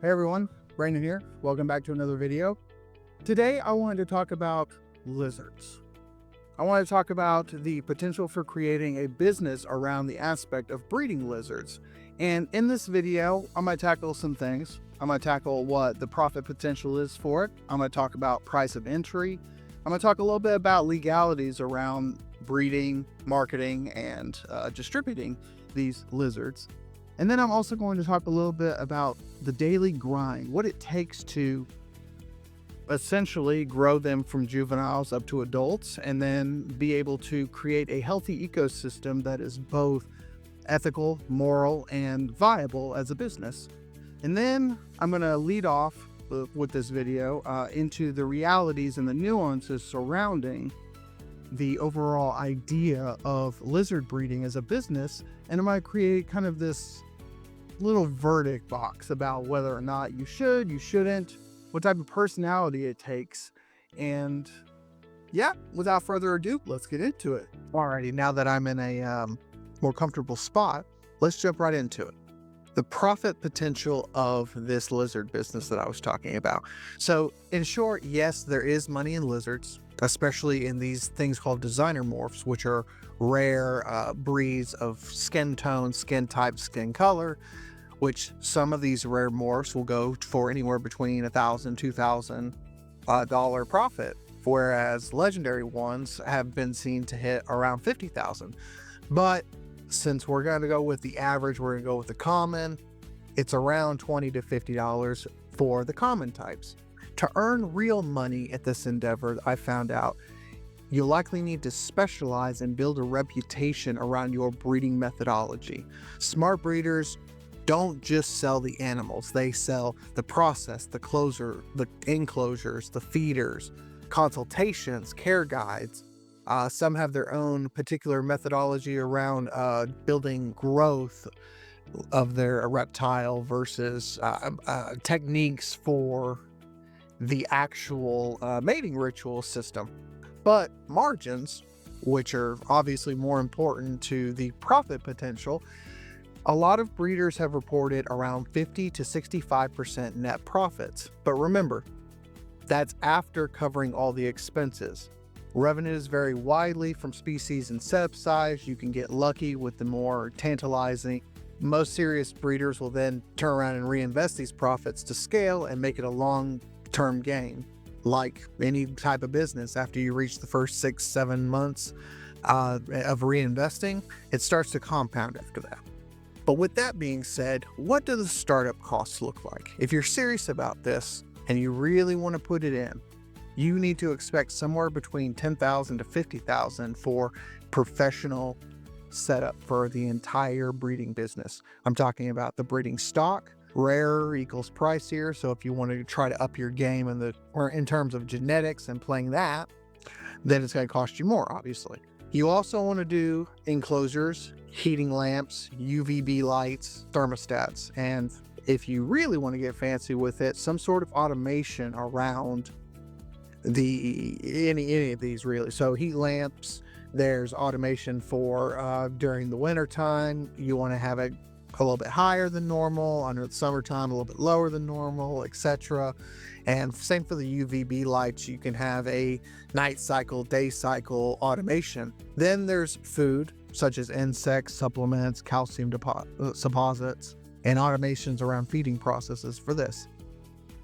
Hey everyone, Brandon here. Welcome back to another video. Today I wanted to talk about lizards. I want to talk about the potential for creating a business around the aspect of breeding lizards. And in this video, I'm going to tackle some things. I'm going to tackle what the profit potential is for it. I'm going to talk about price of entry. I'm going to talk a little bit about legalities around breeding, marketing, and distributing these lizards. And then I'm also going to talk a little bit about the daily grind, what it takes to essentially grow them from juveniles up to adults, and then be able to create a healthy ecosystem that is both ethical, moral, and viable as a business. And then I'm going to lead off with this video into the realities and the nuances surrounding the overall idea of lizard breeding as a business. And I'm going to create kind of this little verdict box about whether or not you should, you shouldn't, what type of personality it takes. And yeah, without further ado, let's get into it. Alrighty, now that I'm in a more comfortable spot, let's jump right into it. The profit potential of this lizard business that I was talking about. So in short, yes, there is money in lizards, especially in these things called designer morphs, which are rare breeds of skin tone, skin type, skin color, which some of these rare morphs will go for anywhere between $1,000, $2,000 profit, whereas legendary ones have been seen to hit around $50,000. But since we're going to go with the average, we're going to go with the common, it's around $20 to $50 for the common types. To earn real money at this endeavor, I found out you'll likely need to specialize and build a reputation around your breeding methodology. Smart breeders don't just sell the animals, they sell the process, the closure, the enclosures, the feeders, consultations, care guides. Some have their own particular methodology around building growth of their reptile versus techniques for the actual mating ritual system. But margins, which are obviously more important to the profit potential, a lot of breeders have reported around 50 to 65% net profits. But remember, that's after covering all the expenses. Revenues vary widely from species and setup size. You can get lucky with the more tantalizing. Most serious breeders will then turn around and reinvest these profits to scale and make it a long-term gain. Like any type of business, after you reach the first 6-7 months of reinvesting, it starts to compound after that. But with that being said, what do the startup costs look like? If you're serious about this and you really want to put it in, you need to expect somewhere between $10,000 to $50,000 for professional setup for the entire breeding business. I'm talking about the breeding stock. Rarer equals pricier. So if you want to try to up your game in terms of genetics and playing that, then it's going to cost you more, obviously. You also want to do enclosures, heating lamps, UVB lights, thermostats, and if you really want to get fancy with it, some sort of automation around any of these really. So heat lamps, there's automation for during the winter time. You want to have it a little bit higher than normal, under the summertime a little bit lower than normal, etc. And same for the UVB lights. You can have a night cycle, day cycle automation. Then there's food such as insects, supplements, calcium suppositories, and automations around feeding processes for this.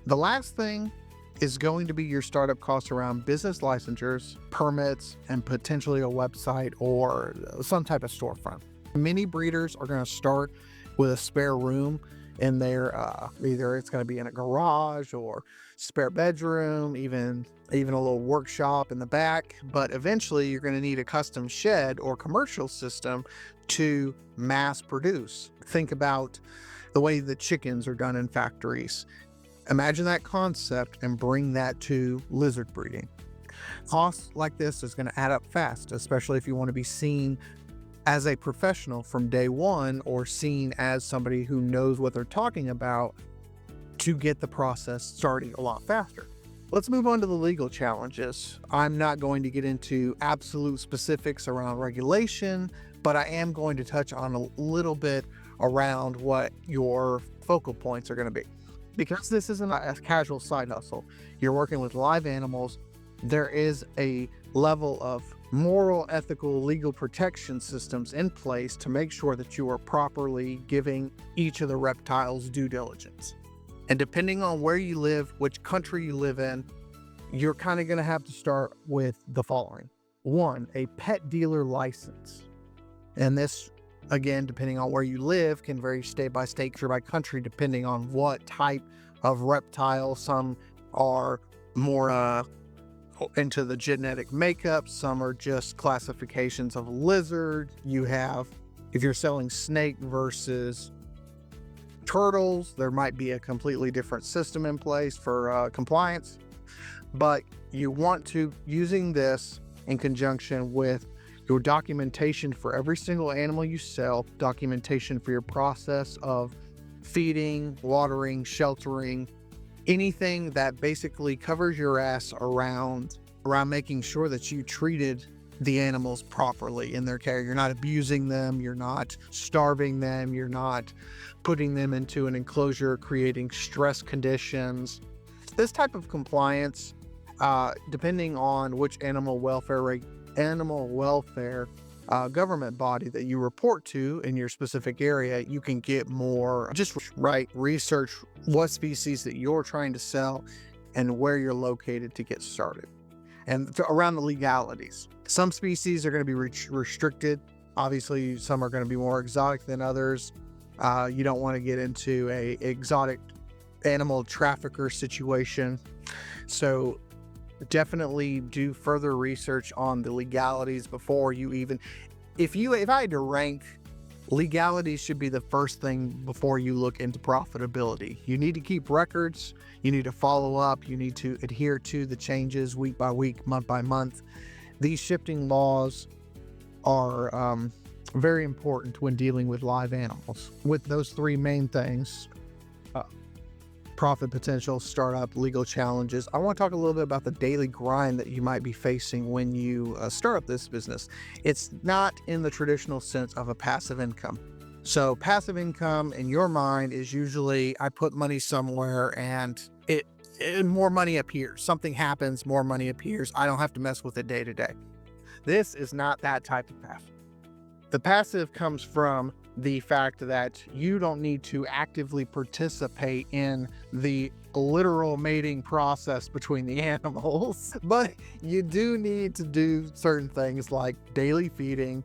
The last thing is going to be your startup costs around business licensures, permits, and potentially a website or some type of storefront. Many breeders are going to start with a spare room in their either it's going to be in a garage or spare bedroom, even a little workshop in the back. But eventually you're going to need a custom shed or commercial system to mass produce. Think about the way the chickens are done in factories. Imagine that concept and bring that to lizard breeding. Costs like this is going to add up fast, especially if you want to be seen as a professional from day one or seen as somebody who knows what they're talking about to get the process starting a lot faster. Let's move on to the legal challenges. I'm not going to get into absolute specifics around regulation, but I am going to touch on a little bit around what your focal points are going to be. Because this isn't a casual side hustle, you're working with live animals, there is a level of moral, ethical, legal protection systems in place to make sure that you are properly giving each of the reptiles due diligence. And depending on where you live, which country you live in, you're kind of going to have to start with the following. One, a pet dealer license. And this, again, depending on where you live, can vary state by state, country by country, depending on what type of reptile. Some are more into the genetic makeup. Some are just classifications of lizard. You have, if you're selling snake versus turtles, there might be a completely different system in place for compliance. But you want to, using this in conjunction with your documentation for every single animal you sell, documentation for your process of feeding, watering, sheltering, anything that basically covers your ass around making sure that you treated the animals properly in their care. You're not abusing them, you're not starving them, you're not putting them into an enclosure, creating stress conditions. This type of compliance, depending on which animal welfare government body that you report to in your specific area, you can get more just right research what species that you're trying to sell and where you're located to get started. And around the legalities, some species are going to be restricted. Obviously, some are going to be more exotic than others. You don't want to get into a exotic animal trafficker situation. So definitely do further research on the legalities before you even, if I had to rank, legalities should be the first thing before you look into profitability. You need to keep records, you need to follow up, you need to adhere to the changes week by week, month by month. These shifting laws are very important when dealing with live animals. With those three main things, profit potential, startup, legal challenges, I want to talk a little bit about the daily grind that you might be facing when you start up this business. It's not in the traditional sense of a passive income. So passive income in your mind is usually I put money somewhere and more money appears. Something happens, more money appears. I don't have to mess with it day to day. This is not that type of passive. The passive comes from the fact that you don't need to actively participate in the literal mating process between the animals, but you do need to do certain things like daily feeding,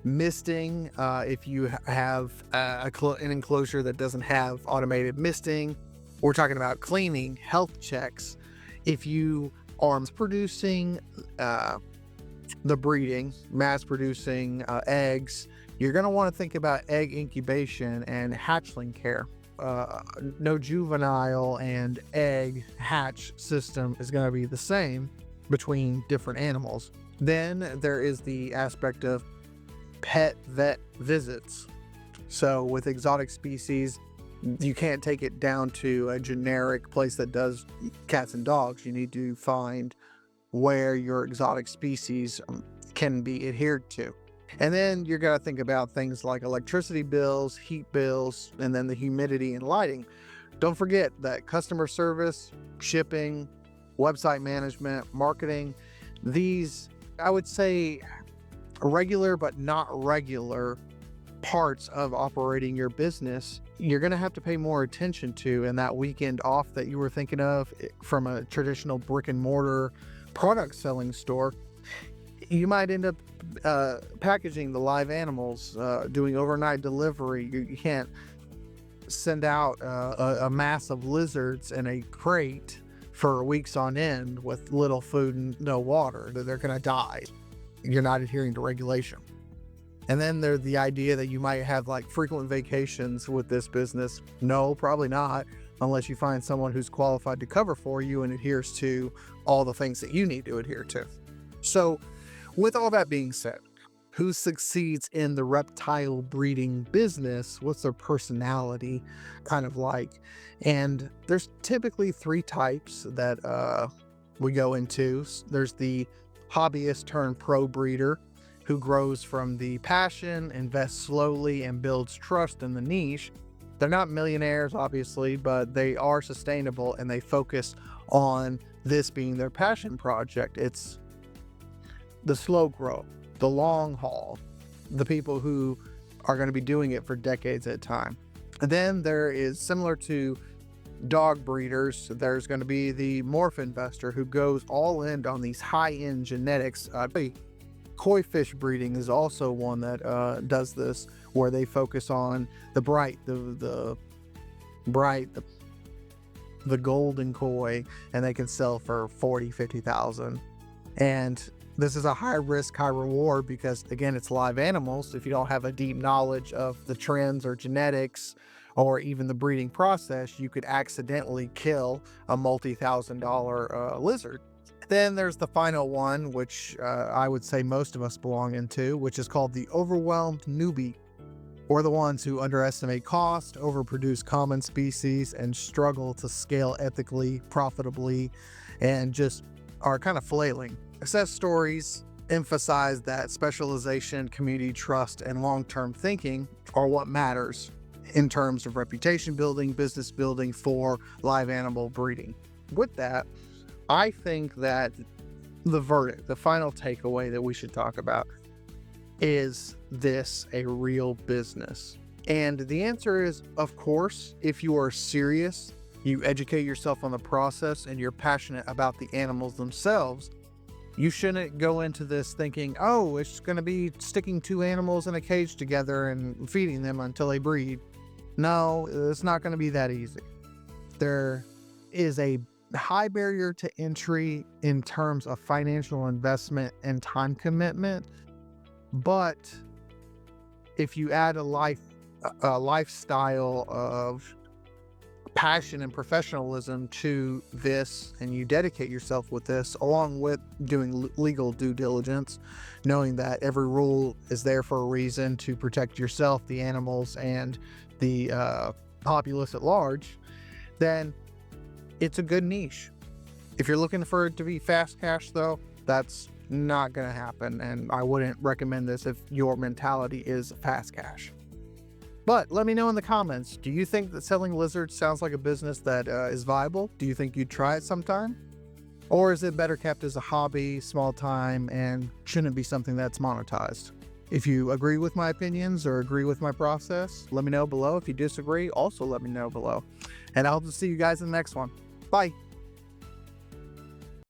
misting, if you have an enclosure that doesn't have automated misting. We're talking about cleaning, health checks. If you are producing the breeding, mass producing eggs, you're going to want to think about egg incubation and hatchling care. No juvenile and egg hatch system is going to be the same between different animals. Then there is the aspect of pet vet visits. So with exotic species, you can't take it down to a generic place that does cats and dogs. You need to find where your exotic species can be adhered to. And then you're going to think about things like electricity bills, heat bills, and then the humidity and lighting. Don't forget that customer service, shipping, website management, marketing, these, I would say, regular but not regular parts of operating your business, you're going to have to pay more attention to. And that weekend off that you were thinking of from a traditional brick and mortar product selling store, you might end up packaging the live animals, doing overnight delivery. You can't send out a mass of lizards in a crate for weeks on end with little food and no water. They're going to die. You're not adhering to regulation. And then there's the idea that you might have like frequent vacations with this business. No, probably not, unless you find someone who's qualified to cover for you and adheres to all the things that you need to adhere to. So with all that being said, who succeeds in the reptile breeding business? What's their personality kind of like? And there's typically three types that we go into. There's the hobbyist turned pro breeder who grows from the passion, invests slowly, and builds trust in the niche. They're not millionaires, obviously, but they are sustainable and they focus on this being their passion project. It's the slow growth, the long haul, the people who are going to be doing it for decades at a time. And then there is, similar to dog breeders, there's going to be the morph investor who goes all in on these high-end genetics. Koi fish breeding is also one that does this, where they focus on the golden koi, and they can sell for 40,000-50,000. And this is a high risk, high reward, because again, it's live animals. If you don't have a deep knowledge of the trends or genetics or even the breeding process, you could accidentally kill a multi-$1,000 lizard. Then there's the final one, which I would say most of us belong into, which is called the overwhelmed newbie, or the ones who underestimate cost, overproduce common species, and struggle to scale ethically, profitably, and just are kind of flailing. Success stories emphasize that specialization, community trust, and long-term thinking are what matters in terms of reputation building, business building for live animal breeding. With that, I think that the verdict, the final takeaway that we should talk about, is this a real business? And the answer is, of course, if you are serious, you educate yourself on the process, and you're passionate about the animals themselves, you shouldn't go into this thinking, oh, it's going to be sticking two animals in a cage together and feeding them until they breed. No, it's not going to be that easy. There is a high barrier to entry in terms of financial investment and time commitment. But if you add a lifestyle of passion and professionalism to this, and you dedicate yourself with this, along with doing legal due diligence, knowing that every rule is there for a reason to protect yourself, the animals, and the populace at large, then it's a good niche. If you're looking for it to be fast cash, though, that's not going to happen, and I wouldn't recommend this if your mentality is fast cash. But let me know in the comments, do you think that selling lizards sounds like a business that is viable? Do you think you'd try it sometime? Or is it better kept as a hobby, small time, and shouldn't be something that's monetized? If you agree with my opinions or agree with my process, let me know below. If you disagree, also let me know below. And I hope to see you guys in the next one. Bye.